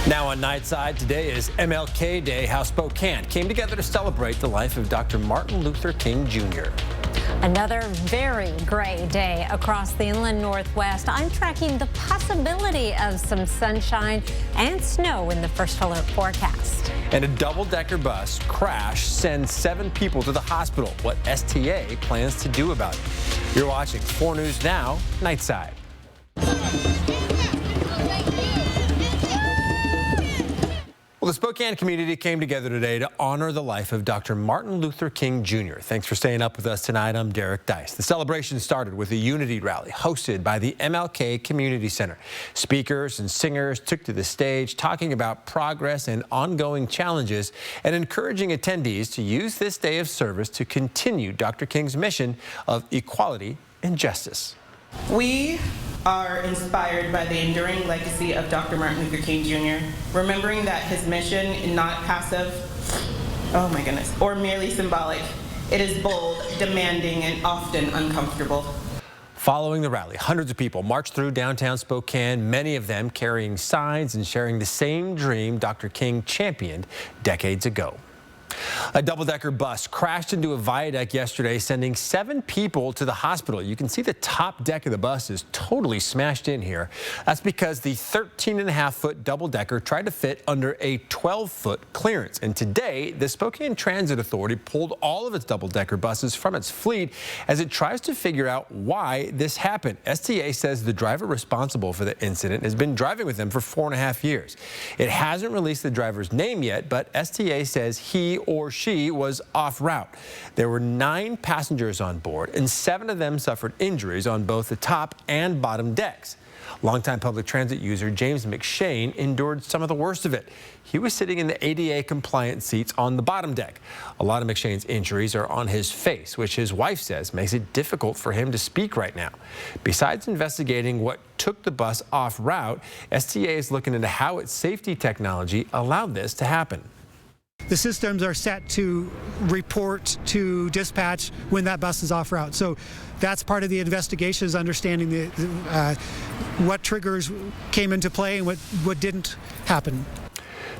Now on Nightside, today is MLK Day, how Spokane came together to celebrate the life of Dr. Martin Luther King Jr. Another very gray day across the inland Northwest. I'm tracking the possibility of some sunshine and snow in the first alert forecast. And a double-decker bus crash sends 7 people to the hospital. What STA plans to do about it? You're watching 4 News Now, Nightside. Well, the Spokane community came together today to honor the life of Dr. Martin Luther King Jr. Thanks for staying up with us tonight. I'm Derek Dice. The celebration started with a unity rally hosted by the MLK Community Center. Speakers and singers took to the stage talking about progress and ongoing challenges and encouraging attendees to use this day of service to continue Dr. King's mission of equality and justice. We are inspired by the enduring legacy of Dr. Martin Luther King Jr., remembering that his mission is not passive, oh my goodness, or merely symbolic. It is bold, demanding, and often uncomfortable. Following the rally, hundreds of people marched through downtown Spokane, many of them carrying signs and sharing the same dream Dr. King championed decades ago. A double-decker bus crashed into a viaduct yesterday, sending 7 people to the hospital. You can see the top deck of the bus is totally smashed in here. That's because the 13.5-foot double-decker tried to fit under a 12-foot clearance. And today, the Spokane Transit Authority pulled all of its double-decker buses from its fleet as it tries to figure out why this happened. STA says the driver responsible for the incident has been driving with them for 4.5 years. It hasn't released the driver's name yet, but STA says he or she was off route. There were 9 passengers on board, and 7 of them suffered injuries on both the top and bottom decks. Longtime public transit user James McShane endured some of the worst of it. He was sitting in the ADA compliant seats on the bottom deck. A lot of McShane's injuries are on his face, which his wife says makes it difficult for him to speak right now. Besides investigating what took the bus off route, STA is looking into how its safety technology allowed this to happen. The systems are set to report to dispatch when that bus is off route. So that's part of the investigation, is understanding what triggers came into play and what didn't happen.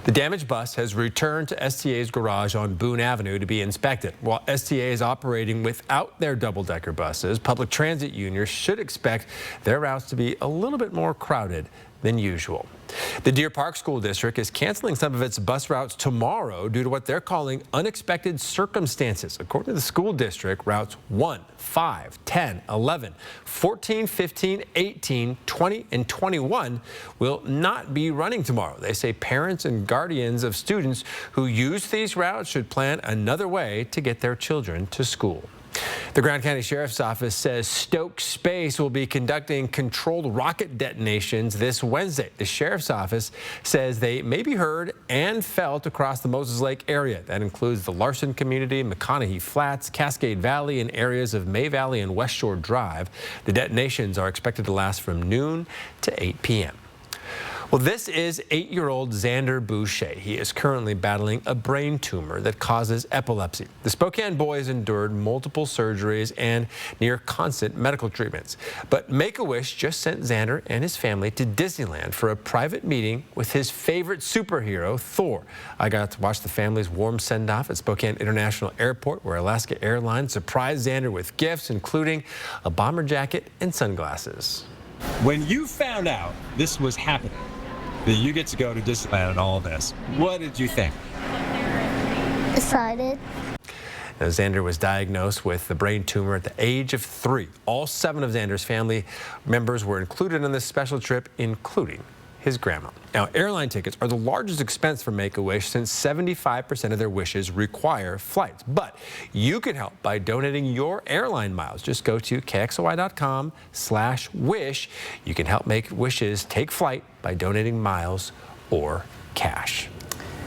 The damaged bus has returned to STA's garage on Boone Avenue to be inspected. While STA is operating without their double-decker buses, public transit unions should expect their routes to be a little bit more crowded than usual. The Deer Park School District is canceling some of its bus routes tomorrow due to what they're calling unexpected circumstances. According to the school district, routes 1, 5, 10, 11, 14, 15, 18, 20, and 21 will not be running tomorrow. They say parents and guardians of students who use these routes should plan another way to get their children to school. The Grand County Sheriff's Office says Stoke Space will be conducting controlled rocket detonations this Wednesday. The Sheriff's Office says they may be heard and felt across the Moses Lake area. That includes the Larson community, McConaughey Flats, Cascade Valley, and areas of May Valley and West Shore Drive. The detonations are expected to last from noon to 8 p.m. Well, this is 8-year-old Xander Boucher. He is currently battling a brain tumor that causes epilepsy. The Spokane boy has endured multiple surgeries and near constant medical treatments. But Make-A-Wish just sent Xander and his family to Disneyland for a private meeting with his favorite superhero, Thor. I got to watch the family's warm send-off at Spokane International Airport, where Alaska Airlines surprised Xander with gifts, including a bomber jacket and sunglasses. When you found out this was happening, that you get to go to Disneyland and all this, what did you think? Excited. Now, Xander was diagnosed with the brain tumor at the age of 3. All 7 of Xander's family members were included on this special trip, including his grandma. Now, airline tickets are the largest expense for Make-A-Wish since 75% of their wishes require flights. But you can help by donating your airline miles. Just go to kxly.com/wish. You can help make wishes take flight by donating miles or cash.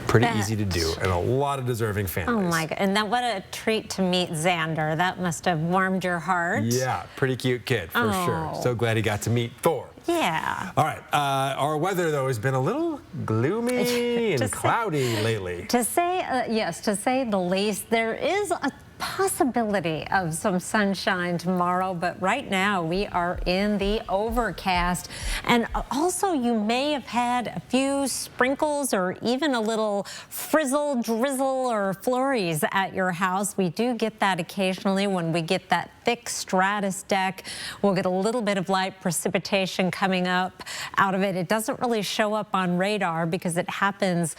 Pretty easy to do, and a lot of deserving families. Oh my God, and what a treat to meet Xander. That must have warmed your heart. Yeah, pretty cute kid, for sure. So glad he got to meet Thor. Yeah. All right, our weather, though, has been a little gloomy and cloudy lately. To say, yes, to say the least, there is a possibility of some sunshine tomorrow, but right now we are in the overcast. And also you may have had a few sprinkles or even a little frizzle, drizzle, or flurries at your house. We do get that occasionally when we get that thick stratus deck. We'll get a little bit of light precipitation coming up out of it. It doesn't really show up on radar because it happens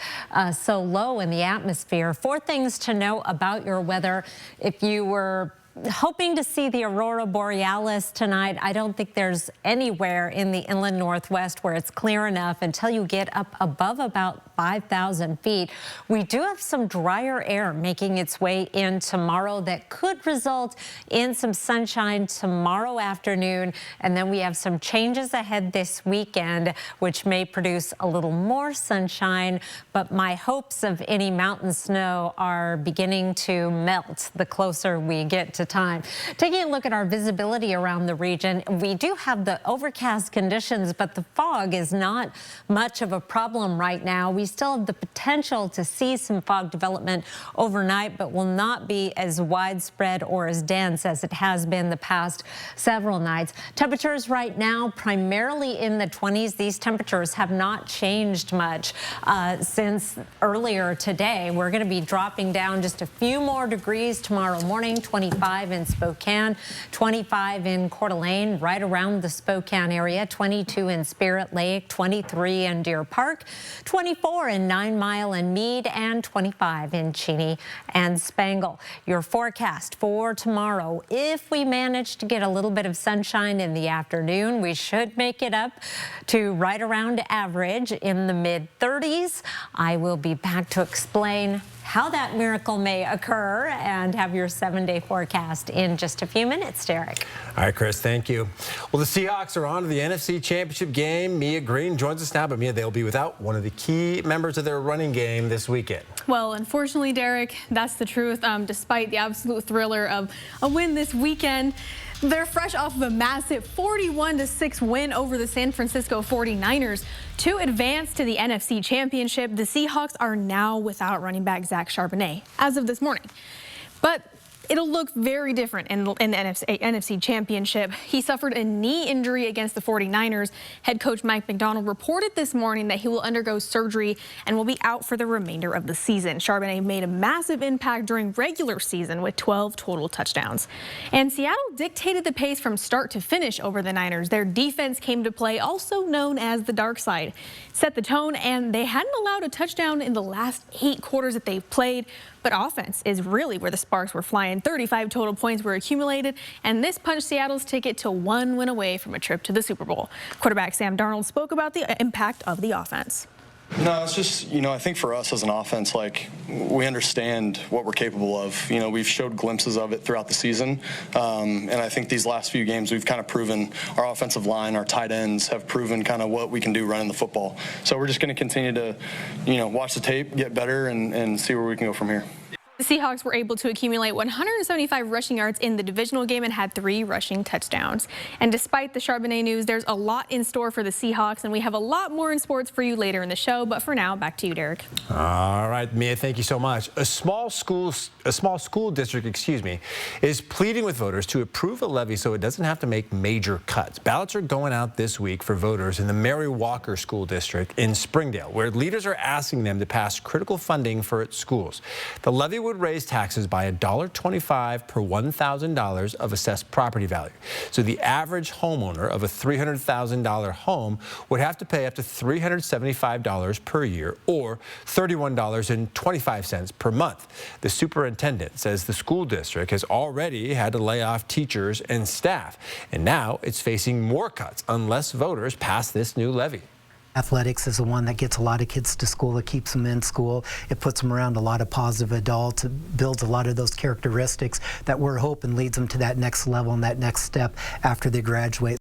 so low in the atmosphere. 4 things to know about your weather. If you were hoping to see the aurora borealis tonight, I don't think there's anywhere in the inland northwest where it's clear enough until you get up above about 5,000 feet. We do have some drier air making its way in tomorrow that could result in some sunshine tomorrow afternoon, and then we have some changes ahead this weekend which may produce a little more sunshine, but my hopes of any mountain snow are beginning to melt the closer we get to time. Taking a look at our visibility around the region, we do have the overcast conditions, but the fog is not much of a problem right now. We still have the potential to see some fog development overnight, but will not be as widespread or as dense as it has been the past several nights. Temperatures right now primarily in the 20s. These temperatures have not changed much since earlier today. We're going to be dropping down just a few more degrees tomorrow morning. 25 in Spokane, 25 in Coeur d'Alene, right around the Spokane area, 22 in Spirit Lake, 23 in Deer Park, 24 in 9 Mile and Meade, and 25 in Cheney and Spangle. Your forecast for tomorrow: if we manage to get a little bit of sunshine in the afternoon, we should make it up to right around average in the mid-30s. I will be back to explain how that miracle may occur and have your 7-day forecast in just a few minutes, Derek. All right, Chris, thank you. Well, the Seahawks are on to the NFC Championship game. Mia Green joins us now, but Mia, they'll be without one of the key members of their running game this weekend. Well, unfortunately, Derek, that's the truth. Despite the absolute thriller of a win this weekend, they're fresh off of a massive 41-6 win over the San Francisco 49ers to advance to the NFC Championship. The Seahawks are now without running back Zach Charbonnet as of this morning. But it'll look very different in the NFC Championship. He suffered a knee injury against the 49ers. Head coach Mike McDonald reported this morning that he will undergo surgery and will be out for the remainder of the season. Charbonnet made a massive impact during regular season with 12 total touchdowns. And Seattle dictated the pace from start to finish over the Niners. Their defense came to play, also known as the dark side, set the tone, and they hadn't allowed a touchdown in the last 8 quarters that they've played. But offense is really where the sparks were flying. 35 total points were accumulated, and this punched Seattle's ticket to 1 win away from a trip to the Super Bowl. Quarterback Sam Darnold spoke about the impact of the offense. No, it's just, I think for us as an offense, we understand what we're capable of. We've showed glimpses of it throughout the season. And I think these last few games, we've kind of proven our offensive line, our tight ends have proven kind of what we can do running the football. So we're just going to continue to, watch the tape, get better, and see where we can go from here. The Seahawks were able to accumulate 175 rushing yards in the divisional game and had 3 rushing touchdowns. And despite the Charbonnet news, there's a lot in store for the Seahawks, and we have a lot more in sports for you later in the show. But for now, back to you, Derek. All right, Mia, thank you so much. A small school district, is pleading with voters to approve a levy so it doesn't have to make major cuts. Ballots are going out this week for voters in the Mary Walker School District in Springdale, where leaders are asking them to pass critical funding for its schools. The levy would raise taxes by $1.25 per $1,000 of assessed property value. So the average homeowner of a $300,000 home would have to pay up to $375 per year, or $31.25 per month. The superintendent says the school district has already had to lay off teachers and staff, and now it's facing more cuts unless voters pass this new levy. Athletics is the one that gets a lot of kids to school. It keeps them in school. It puts them around a lot of positive adults. It builds a lot of those characteristics that we're hoping leads them to that next level and that next step after they graduate.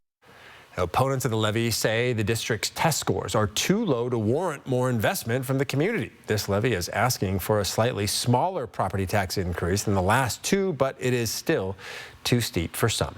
Opponents of the levy say the district's test scores are too low to warrant more investment from the community. This levy is asking for a slightly smaller property tax increase than the last 2, but it is still too steep for some.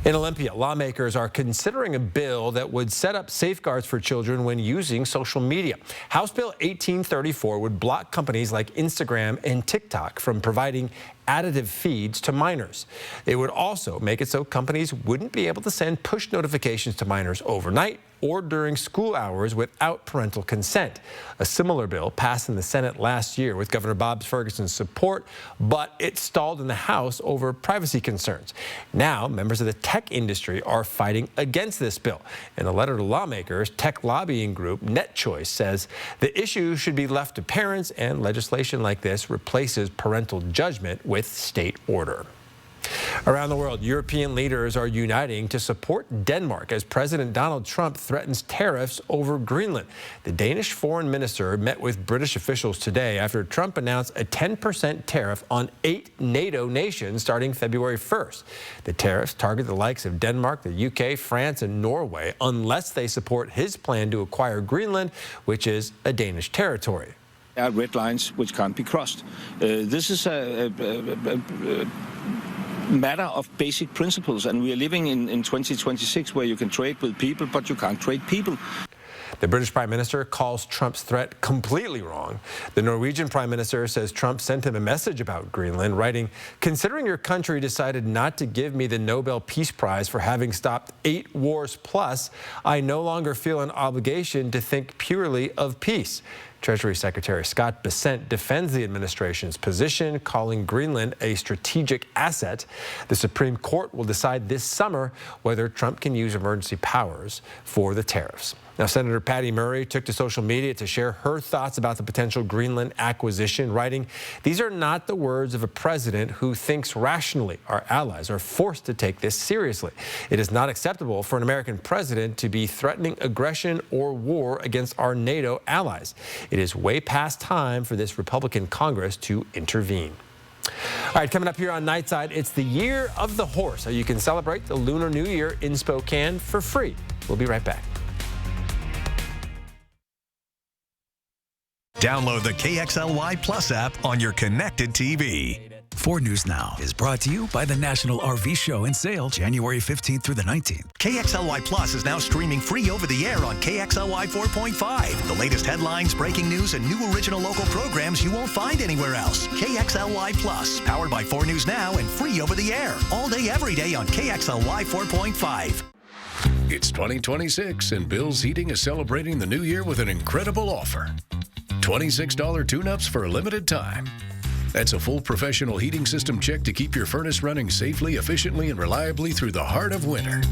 In Olympia, lawmakers are considering a bill that would set up safeguards for children when using social media. House Bill 1834 would block companies like Instagram and TikTok from providing additive feeds to minors. It would also make it so companies wouldn't be able to send push notifications to minors overnight or during school hours without parental consent. A similar bill passed in the Senate last year with Governor Bob Ferguson's support, but it stalled in the House over privacy concerns. Now, members of the tech industry are fighting against this bill. In a letter to lawmakers, tech lobbying group NetChoice says the issue should be left to parents, and legislation like this replaces parental judgment with state order. Around the world, European leaders are uniting to support Denmark as President Donald Trump threatens tariffs over Greenland. The Danish foreign minister met with British officials today after Trump announced a 10% tariff on 8 NATO nations starting February 1st. The tariffs target the likes of Denmark, the UK, France, and Norway unless they support his plan to acquire Greenland, which is a Danish territory. There are red lines which can't be crossed. This is a matter of basic principles, and we are living in 2026 where you can trade with people, but you can't trade people. The British Prime Minister calls Trump's threat completely wrong. The Norwegian Prime Minister says Trump sent him a message about Greenland, writing, "Considering your country decided not to give me the Nobel Peace Prize for having stopped 8 wars plus, I no longer feel an obligation to think purely of peace." Treasury Secretary Scott Bessent defends the administration's position, calling Greenland a strategic asset. The Supreme Court will decide this summer whether Trump can use emergency powers for the tariffs. Now, Senator Patty Murray took to social media to share her thoughts about the potential Greenland acquisition, writing, "These are not the words of a president who thinks rationally. Our allies are forced to take this seriously. It is not acceptable for an American president to be threatening aggression or war against our NATO allies. It is way past time for this Republican Congress to intervene." All right, coming up here on Nightside, it's the Year of the Horse, so you can celebrate the Lunar New Year in Spokane for free. We'll be right back. Download the KXLY Plus app on your connected TV. 4 News Now is brought to you by the National RV Show and Sale, January 15th through the 19th. KXLY Plus is now streaming free over the air on KXLY 4.5. The latest headlines, breaking news, and new original local programs you won't find anywhere else. KXLY Plus, powered by 4 News Now and free over the air. All day, every day on KXLY 4.5. It's 2026, and Bill's Heating is celebrating the new year with an incredible offer. $26 tune-ups for a limited time. That's a full professional heating system check to keep your furnace running safely, efficiently, and reliably through the heart of winter.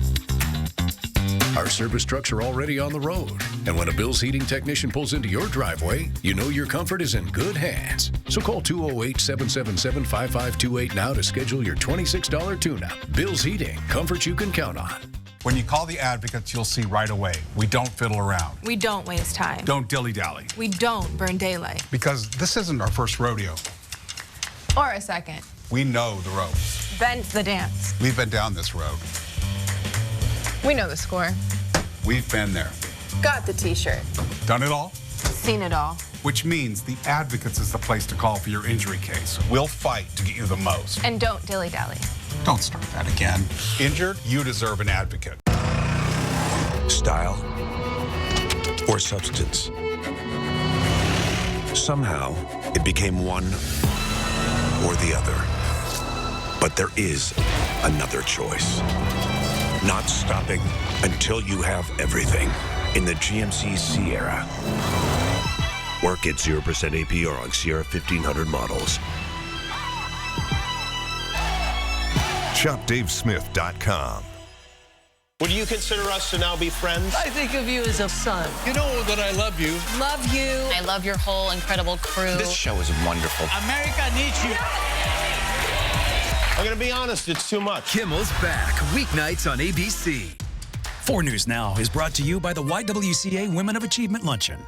Our service trucks are already on the road, and when a Bill's Heating technician pulls into your driveway, you know your comfort is in good hands. So call 208-777-5528 now to schedule your $26 tune-up. Bill's Heating, comfort you can count on. When you call the advocates, you'll see right away, we don't fiddle around. We don't waste time. Don't dilly-dally. We don't burn daylight. Because this isn't our first rodeo. Or a second. We know the ropes. Ben's the dance. We've been down this road. We know the score. We've been there. Got the t-shirt. Done it all? Seen it all. Which means the advocates is the place to call for your injury case. We'll fight to get you the most. And don't dilly-dally. Don't start that again. Injured? You deserve an advocate. Style or substance. Somehow, it became one or the other. But there is another choice. Not stopping until you have everything in the GMC Sierra. Work at 0% APR on Sierra 1500 models. ShopDaveSmith.com. Would you consider us to now be friends? I think of you as a son. You know that I love you. Love you. I love your whole incredible crew. This show is wonderful. America needs you. I'm going to be honest, it's too much. Kimmel's back, weeknights on ABC. 4 News Now is brought to you by the YWCA Women of Achievement Luncheon.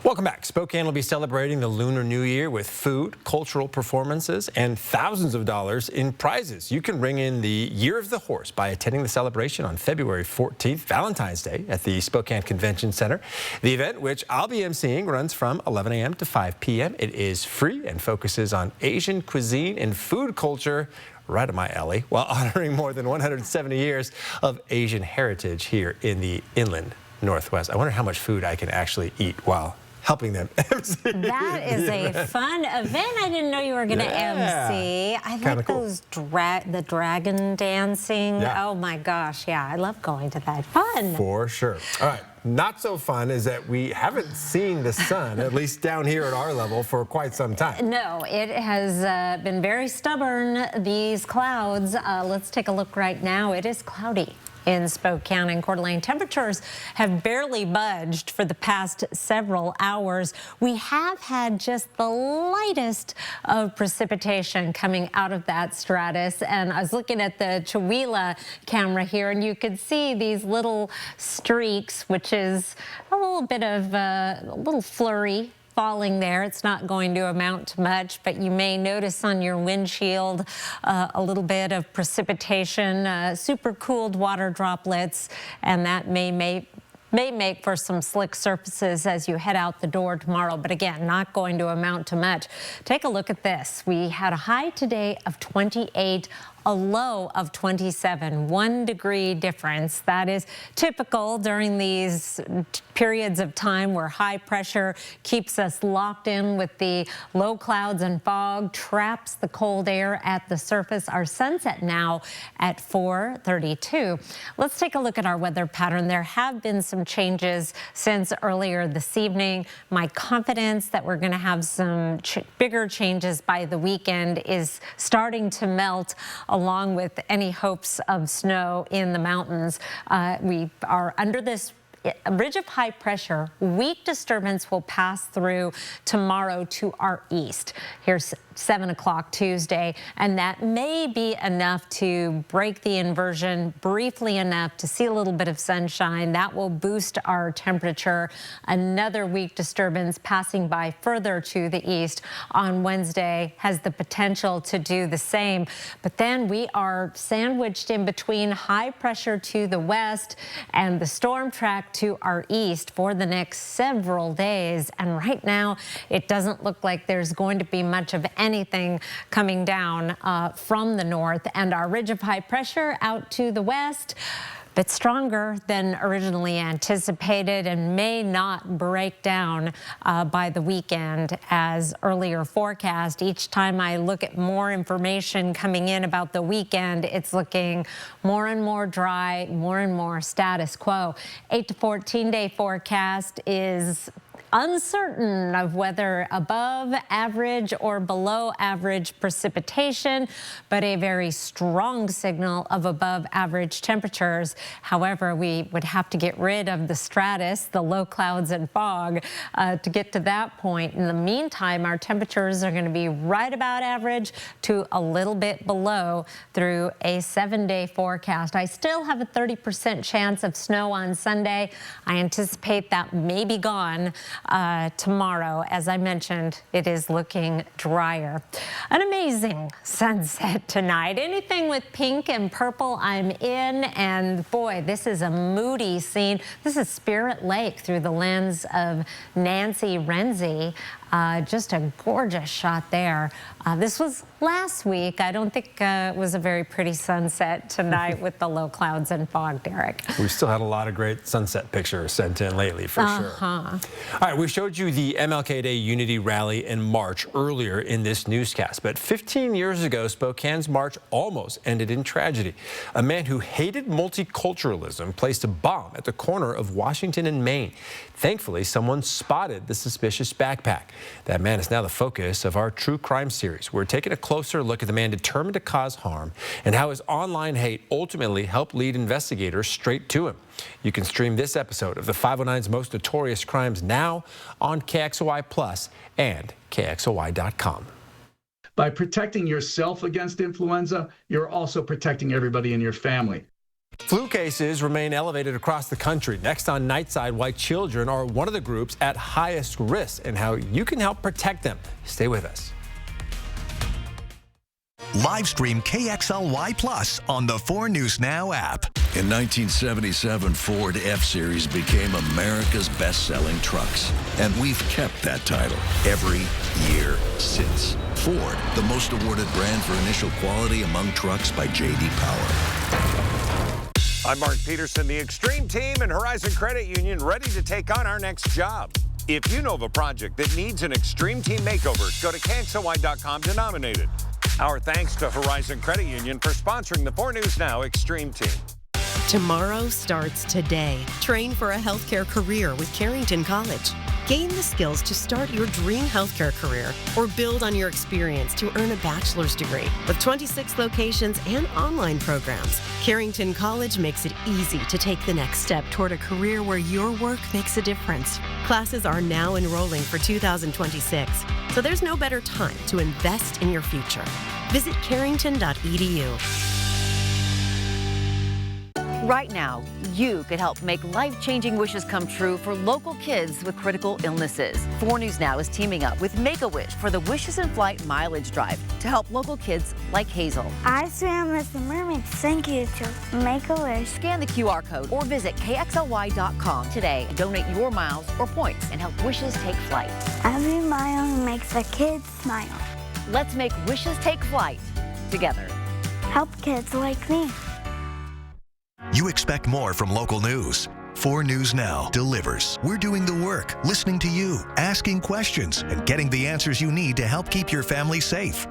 Welcome back. Spokane will be celebrating the Lunar New Year with food, cultural performances, and thousands of dollars in prizes. You can ring in the Year of the Horse by attending the celebration on February 14th, Valentine's Day, at the Spokane Convention Center. The event, which I'll be emceeing, runs from 11 a.m. to 5 p.m. It is free and focuses on Asian cuisine and food culture, right up my alley, while honoring more than 170 years of Asian heritage here in the inland Northwest. I wonder how much food I can actually eat while helping them MC. That is a fun event. I didn't know you were going to MC. I like those the dragon dancing. Yeah. Oh my gosh, yeah, I love going to that. Fun. For sure. All right. Not so fun is that we haven't seen the sun, at least down here at our level, for quite some time. No, it has been very stubborn, these clouds. Let's take a look right now. It is cloudy in Spokane and Coeur d'Alene. Temperatures have barely budged for the past several hours. We have had just the lightest of precipitation coming out of that stratus. And I was looking at the Chihuahua camera here, and you could see these little streaks, which is a little bit of a little flurry falling there. It's not going to amount to much, but you may notice on your windshield a little bit of precipitation, super cooled water droplets, and that may make for some slick surfaces as you head out the door tomorrow, but again, not going to amount to much. Take a look at this. We had a high today of 28, a low of 27, 1 degree difference. That is typical during these periods of time where high pressure keeps us locked in with the low clouds and fog, traps the cold air at the surface. Our sunset now at 4:32. Let's take a look at our weather pattern. There have been some changes since earlier this evening. My confidence that we're going to have some bigger changes by the weekend is starting to melt, along with any hopes of snow in the mountains. We are under this ridge of high pressure. Weak disturbance will pass through tomorrow to our east. Here's 7 o'clock Tuesday, and that may be enough to break the inversion briefly enough to see a little bit of sunshine. That will boost our temperature. Another weak disturbance passing by further to the east on Wednesday has the potential to do the same. But then we are sandwiched in between high pressure to the west and the storm track to our east for the next several days. And right now, it doesn't look like there's going to be much of anything coming down from the north, and our ridge of high pressure out to the west, a bit stronger than originally anticipated and may not break down by the weekend as earlier forecast. Each time I look at more information coming in about the weekend, it's looking more and more dry, more and more status quo. 8 to 14 day forecast is uncertain of whether above average or below average precipitation, but a very strong signal of above average temperatures. However, we would have to get rid of the stratus, the low clouds and fog, to get to that point. In the meantime, our temperatures are going to be right about average to a little bit below through a 7-day forecast. I still have a 30% chance of snow on Sunday. I anticipate that may be gone tomorrow. As I mentioned, it is looking drier. An amazing sunset tonight. Anything with pink and purple, I'm in. And boy, this is a moody scene. This is Spirit Lake through the lens of Nancy Renzi. Just a gorgeous shot there. This was last week. I don't think it was a very pretty sunset tonight with the low clouds and fog, Derek. We've still had a lot of great sunset pictures sent in lately, for sure. All right, we showed you the MLK Day Unity Rally in March earlier in this newscast, but 15 years ago, Spokane's march almost ended in tragedy. A man who hated multiculturalism placed a bomb at the corner of Washington and Main. Thankfully, someone spotted the suspicious backpack. That man is now the focus of our true crime series. We're taking a closer look at the man determined to cause harm and how his online hate ultimately helped lead investigators straight to him. You can stream this episode of the 509's Most Notorious Crimes now on KXOY Plus and KXOY.com. By protecting yourself against influenza, you're also protecting everybody in your family. Flu cases remain elevated across the country. Next on Nightside, why children are one of the groups at highest risk and how you can help protect them. Stay with us. Live stream KXLY Plus on the 4 News Now app. In 1977, Ford F-Series became America's best-selling trucks. And we've kept that title every year since. Ford, the most awarded brand for initial quality among trucks by J.D. Power. I'm Mark Peterson, the Extreme Team and Horizon Credit Union, ready to take on our next job. If you know of a project that needs an Extreme Team makeover, go to KXLY.com to nominate it. Our thanks to Horizon Credit Union for sponsoring the 4 News Now Extreme Team. Tomorrow starts today. Train for a healthcare career with Carrington College. Gain the skills to start your dream healthcare career or build on your experience to earn a bachelor's degree. With 26 locations and online programs, Carrington College makes it easy to take the next step toward a career where your work makes a difference. Classes are now enrolling for 2026, so there's no better time to invest in your future. Visit carrington.edu. Right now, you could help make life-changing wishes come true for local kids with critical illnesses. 4 News Now is teaming up with Make-A-Wish for the Wishes in Flight Mileage Drive to help local kids like Hazel. I swam with the mermaids. Thank you to Make-A-Wish. Scan the QR code or visit KXLY.com today and donate your miles or points and help wishes take flight. Every mile makes a kid smile. Let's make wishes take flight together. Help kids like me. You expect more from local news. 4 News Now delivers. We're doing the work, listening to you, asking questions, and getting the answers you need to help keep your family safe.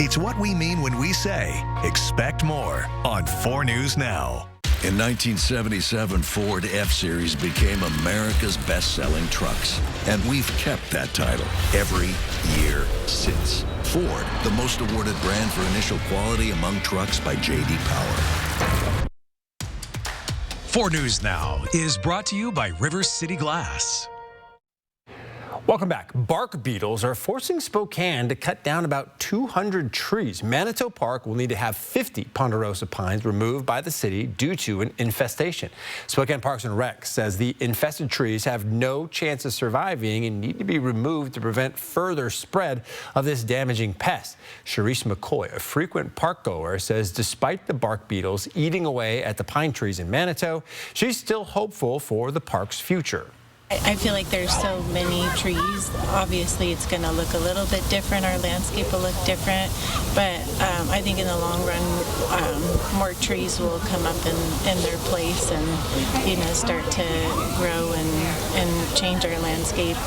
It's what we mean when we say, expect more on 4 News Now. In 1977, Ford F-Series became America's best-selling trucks. And we've kept that title every year since. Ford, the most awarded brand for initial quality among trucks by J.D. Power. 4 News Now is brought to you by River City Glass. Welcome back. Bark beetles are forcing Spokane to cut down about 200 trees. Manitou Park will need to have 50 ponderosa pines removed by the city due to an infestation. Spokane Parks and Rec says the infested trees have no chance of surviving and need to be removed to prevent further spread of this damaging pest. Sharice McCoy, a frequent park goer, says despite the bark beetles eating away at the pine trees in Manitou, she's still hopeful for the park's future. I feel like there's so many trees. Obviously, it's going to look a little bit different. Our landscape will look different. But I think in the long run, more trees will come up in their place and, start to grow and change our landscape.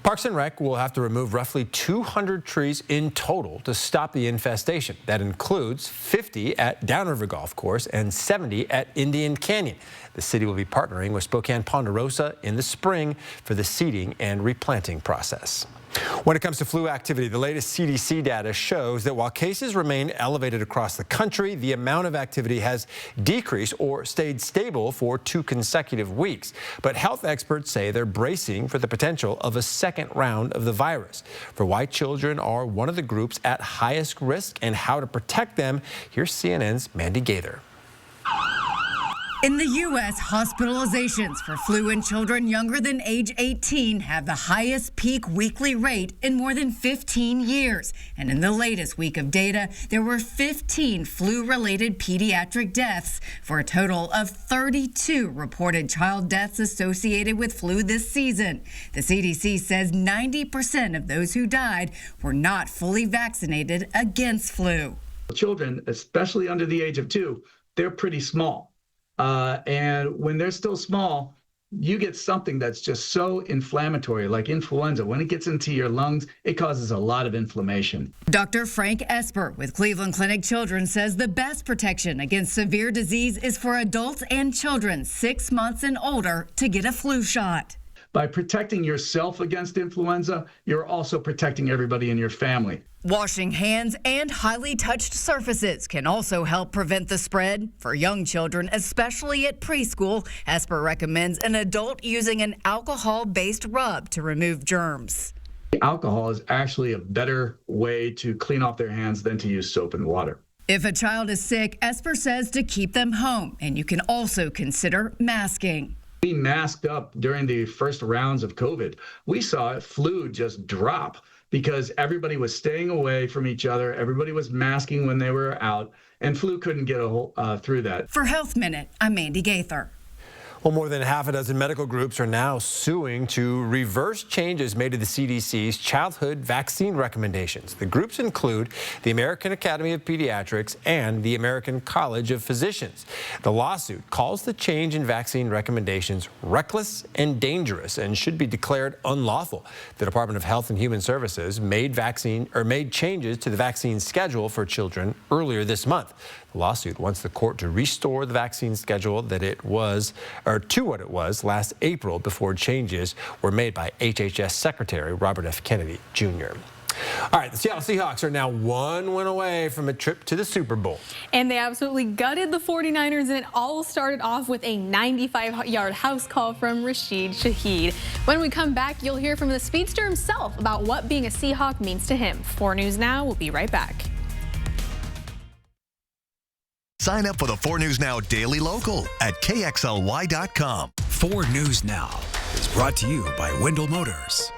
Parks and Rec will have to remove roughly 200 trees in total to stop the infestation. That includes 50 at Downriver Golf Course and 70 at Indian Canyon. The city will be partnering with Spokane Ponderosa in the spring for the seeding and replanting process. When it comes to flu activity, the latest CDC data shows that while cases remain elevated across the country, the amount of activity has decreased or stayed stable for 2 consecutive weeks. But health experts say they're bracing for the potential of a second round of the virus. For why children are one of the groups at highest risk and how to protect them, here's CNN's Mandy Gaither. In the U.S., hospitalizations for flu in children younger than age 18 have the highest peak weekly rate in more than 15 years. And in the latest week of data, there were 15 flu-related pediatric deaths for a total of 32 reported child deaths associated with flu this season. The CDC says 90% of those who died were not fully vaccinated against flu. Children, especially under the age of 2, they're pretty small. And when they're still small, you get something that's just so inflammatory, like influenza. When it gets into your lungs, it causes a lot of inflammation. Dr. Frank Esper with Cleveland Clinic Children says the best protection against severe disease is for adults and children 6 months and older to get a flu shot. By protecting yourself against influenza, you're also protecting everybody in your family. Washing hands and highly touched surfaces can also help prevent the spread. For young children, especially at preschool, Esper recommends an adult using an alcohol-based rub to remove germs. Alcohol is actually a better way to clean off their hands than to use soap and water. If a child is sick, Esper says to keep them home, and you can also consider masking. We masked up during the first rounds of COVID. We saw flu just drop because everybody was staying away from each other. Everybody was masking when they were out, and flu couldn't get through that. For Health Minute, I'm Mandy Gaither. Well, more than half a dozen medical groups are now suing to reverse changes made to the CDC's childhood vaccine recommendations. The groups include the American Academy of Pediatrics and the American College of Physicians. The lawsuit calls the change in vaccine recommendations reckless and dangerous and should be declared unlawful. The Department of Health and Human Services made changes to the vaccine schedule for children earlier this month. The lawsuit wants the court to restore the vaccine schedule to what it was last April before changes were made by HHS Secretary Robert F. Kennedy Jr. All right, the Seattle Seahawks are now one win away from a trip to the Super Bowl. And they absolutely gutted the 49ers, and it all started off with a 95-yard house call from Rashid Shaheed. When we come back, you'll hear from the speedster himself about what being a Seahawk means to him. 4 News Now will be right back. Sign up for the 4 News Now Daily Local at KXLY.com. 4 News Now is brought to you by Wendell Motors.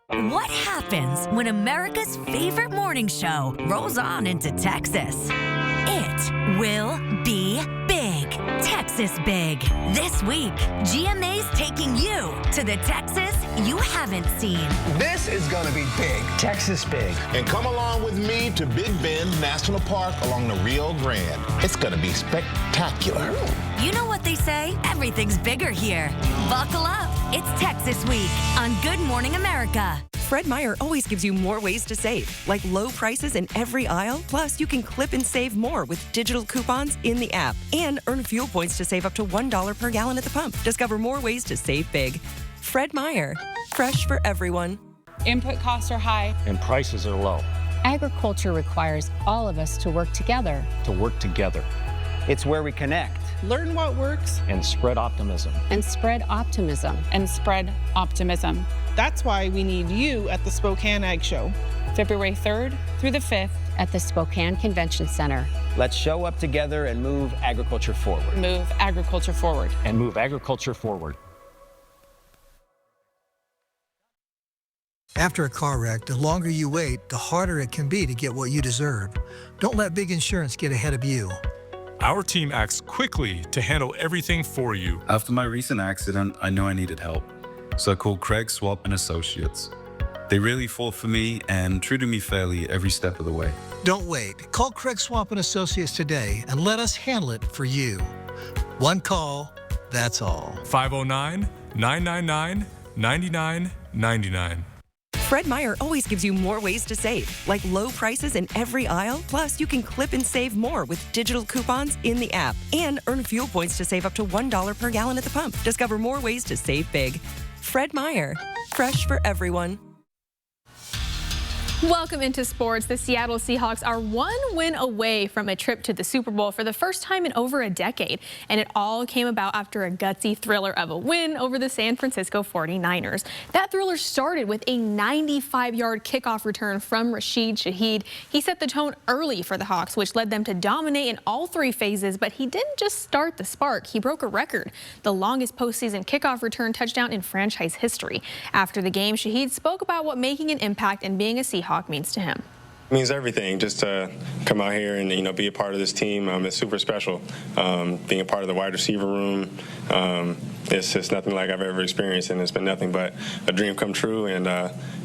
What happens when America's favorite morning show rolls on into Texas? It will be big. Texas Big. This week, GMA's taking you to the Texas you haven't seen. This is going to be big. Texas Big. And come along with me to Big Bend National Park along the Rio Grande. It's going to be spectacular. You know what they say? Everything's bigger here. Buckle up. It's Texas Week on Good Morning America. Fred Meyer always gives you more ways to save, like low prices in every aisle. Plus, you can clip and save more with digital coupons in the app and earn fuel points to save up to $1 per gallon at the pump. Discover more ways to save big. Fred Meyer, fresh for everyone. Input costs are high and prices are low. Agriculture requires all of us to work together. It's where we connect. Learn what works. And spread optimism. And spread optimism. And spread optimism. That's why we need you at the Spokane Ag Show, February 3rd through the 5th at the Spokane Convention Center. Let's show up together and move agriculture forward. Move agriculture forward. And move agriculture forward. After a car wreck, the longer you wait, the harder it can be to get what you deserve. Don't let big insurance get ahead of you. Our team acts quickly to handle everything for you. After my recent accident, I knew I needed help. So I called Craig Swap and Associates. They really fought for me and treated me fairly every step of the way. Don't wait. Call Craig Swap and Associates today and let us handle it for you. One call, that's all. 509-999-9999. Fred Meyer always gives you more ways to save, like low prices in every aisle. Plus, you can clip and save more with digital coupons in the app and earn fuel points to save up to $1 per gallon at the pump. Discover more ways to save big. Fred Meyer, fresh for everyone. Welcome into sports. The Seattle Seahawks are one win away from a trip to the Super Bowl for the first time in over a decade. And it all came about after a gutsy thriller of a win over the San Francisco 49ers. That thriller started with a 95-yard kickoff return from Rashid Shaheed. He set the tone early for the Hawks, which led them to dominate in all 3 phases. But he didn't just start the spark. He broke a record, the longest postseason kickoff return touchdown in franchise history. After the game, Shaheed spoke about what making an impact and being a Seahawk means to him. It means everything. Just to come out here and be a part of this team, it's super special. Being a part of the wide receiver room, it's just nothing like I've ever experienced, and it's been nothing but a dream come true. And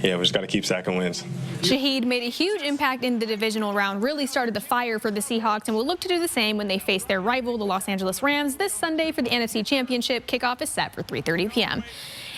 we just got to keep sacking wins. Shaheed made a huge impact in the divisional round, really started the fire for the Seahawks, and will look to do the same when they face their rival, the Los Angeles Rams, this Sunday for the NFC Championship. Kickoff is set for 3:30 p.m.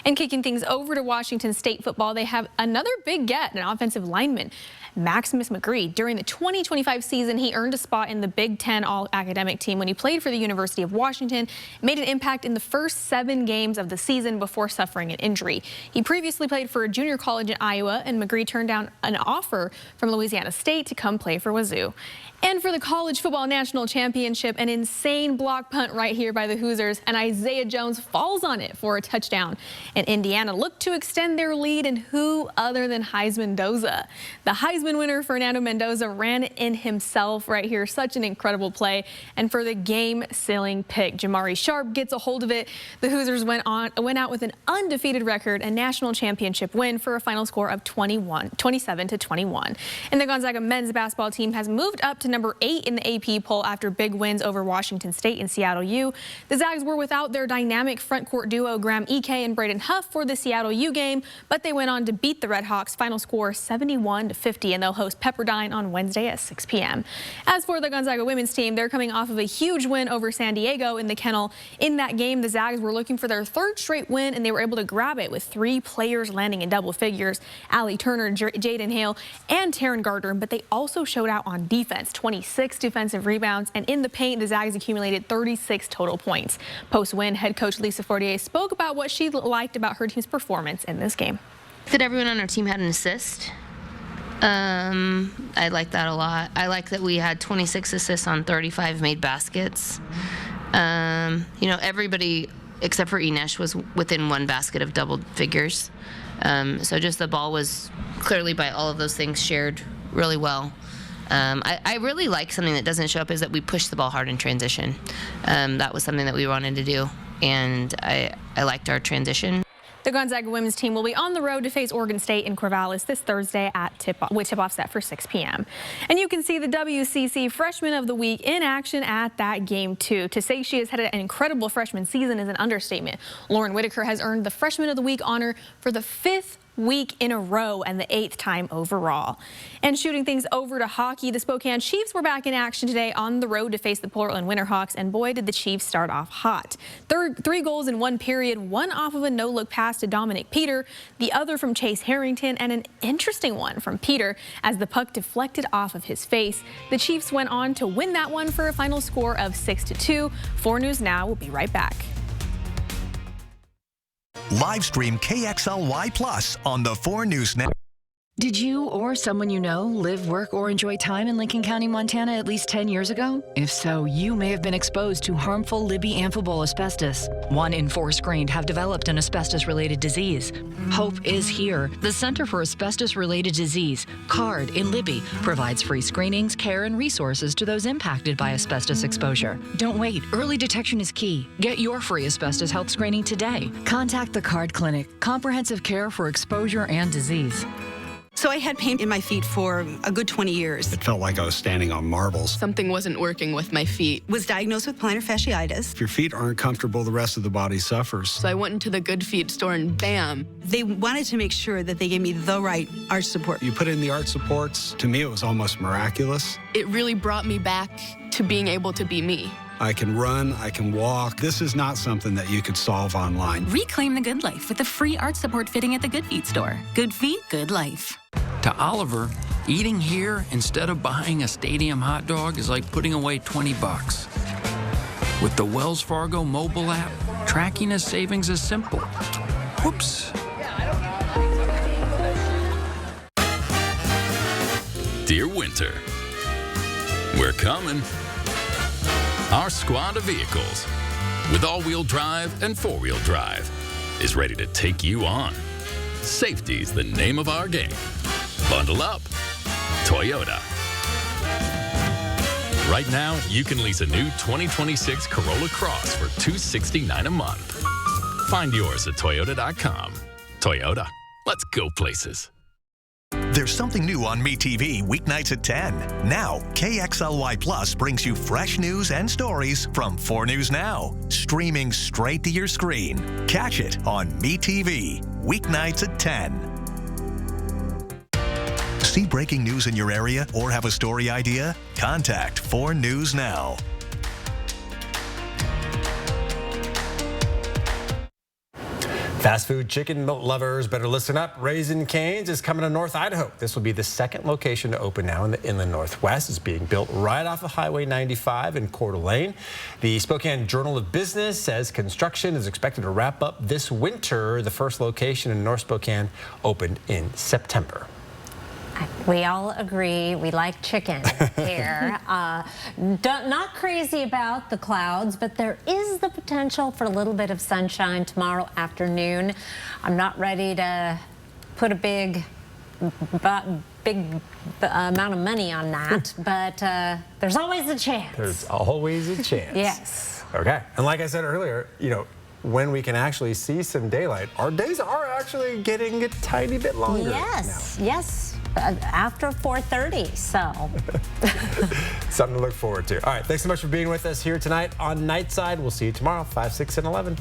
And kicking things over to Washington State football, they have another big get, an offensive lineman, Maximus McGree. During the 2025 season, he earned a spot in the Big Ten All-Academic team when he played for the University of Washington, made an impact in the first 7 games of the season before suffering an injury. He previously played for a junior college in Iowa, and McGree turned down an offer from Louisiana State to come play for Wazoo. And for the College Football National Championship, an insane block punt right here by the Hoosiers, and Isaiah Jones falls on it for a touchdown. And Indiana looked to extend their lead, and who other than Heisman Mendoza? The Heisman winner, Fernando Mendoza, ran in himself right here. Such an incredible play. And for the game-sealing pick, Jamari Sharp gets a hold of it. The Hoosiers went out with an undefeated record, a national championship win for a final score of 27-21. And the Gonzaga men's basketball team has moved up to number 8 in the AP poll after big wins over Washington State and Seattle U. The Zags were without their dynamic front court duo Graham Ike and Braden Huff for the Seattle U game, but they went on to beat the Red Hawks. Final score 71-50, and they'll host Pepperdine on Wednesday at 6 p.m. As for the Gonzaga women's team, they're coming off of a huge win over San Diego in the Kennel. In that game, the Zags were looking for their 3rd straight win, and they were able to grab it with 3 players landing in double figures: Allie Turner, Jaden Hale, and Taryn Gardner. But they also showed out on defense. 26 defensive rebounds, and in the paint, the Zags accumulated 36 total points. Post-win, head coach Lisa Fortier spoke about what she liked about her team's performance in this game. That everyone on our team had an assist. I like that a lot. I like that we had 26 assists on 35 made baskets. Everybody except for Inesh was within 1 basket of double figures. So just the ball was clearly, by all of those things, shared really well. I really like something that doesn't show up is that we push the ball hard in transition. That was something that we wanted to do, and I liked our transition. The Gonzaga women's team will be on the road to face Oregon State in Corvallis this Thursday with tip-off set for 6 p.m. And you can see the WCC Freshman of the Week in action at that game, too. To say she has had an incredible freshman season is an understatement. Lauren Whitaker has earned the Freshman of the Week honor for the 5th week in a row and the 8th time overall. And shooting things over to hockey, the Spokane Chiefs were back in action today on the road to face the Portland Winterhawks, and boy did the Chiefs start off hot. 3 goals in 1 period, one off of a no-look pass to Dominic Peter, the other from Chase Harrington, and an interesting one from Peter as the puck deflected off of his face. The Chiefs went on to win that one for a final score of 6-2. 4 News Now will be right back. Live stream KXLY Plus on the 4 News Network. Did you or someone you know live, work, or enjoy time in Lincoln County, Montana at least 10 years ago? If so, you may have been exposed to harmful Libby amphibole asbestos. 1 in 4 screened have developed an asbestos-related disease. Hope is here. The Center for Asbestos-Related Disease, CARD, in Libby, provides free screenings, care, and resources to those impacted by asbestos exposure. Don't wait. Early detection is key. Get your free asbestos health screening today. Contact the CARD Clinic, comprehensive care for exposure and disease. So I had pain in my feet for a good 20 years. It felt like I was standing on marbles. Something wasn't working with my feet. Was diagnosed with plantar fasciitis. If your feet aren't comfortable, the rest of the body suffers. So I went into the Good Feet store and bam. They wanted to make sure that they gave me the right arch support. You put in the arch supports. To me, it was almost miraculous. It really brought me back to being able to be me. I can run, I can walk. This is not something that you could solve online. Reclaim the good life with a free arch support fitting at the Good Feet store. Good feet, good life. To Oliver, eating here instead of buying a stadium hot dog is like putting away $20. With the Wells Fargo mobile app, tracking his savings is simple. Whoops. Dear Winter, we're coming. Our squad of vehicles, with all-wheel drive and four-wheel drive, is ready to take you on. Safety's the name of our game. Bundle up. Toyota. Right now, you can lease a new 2026 Corolla Cross for $269 a month. Find yours at Toyota.com. Toyota. Let's go places. There's something new on MeTV weeknights at 10. Now, KXLY Plus brings you fresh news and stories from 4 News Now, streaming straight to your screen. Catch it on MeTV weeknights at 10. See breaking news in your area or have a story idea? Contact 4 News Now. Fast food chicken lovers better listen up. Raising Cane's is coming to North Idaho. This will be the second location to open now in the inland Northwest. It's being built right off of Highway 95 in Coeur d'Alene. The Spokane Journal of Business says construction is expected to wrap up this winter. The first location in North Spokane opened in September. We all agree we like chicken here. Not crazy about the clouds, but there is the potential for a little bit of sunshine tomorrow afternoon. I'm not ready to put a big amount of money on that, but there's always a chance. There's always a chance. Yes. Okay. And like I said earlier, when we can actually see some daylight, our days are actually getting a tiny bit longer. Yes. Now. Yes. After 4:30, so. Something to look forward to. All right, thanks so much for being with us here tonight on Nightside. We'll see you tomorrow, 5, 6, and 11.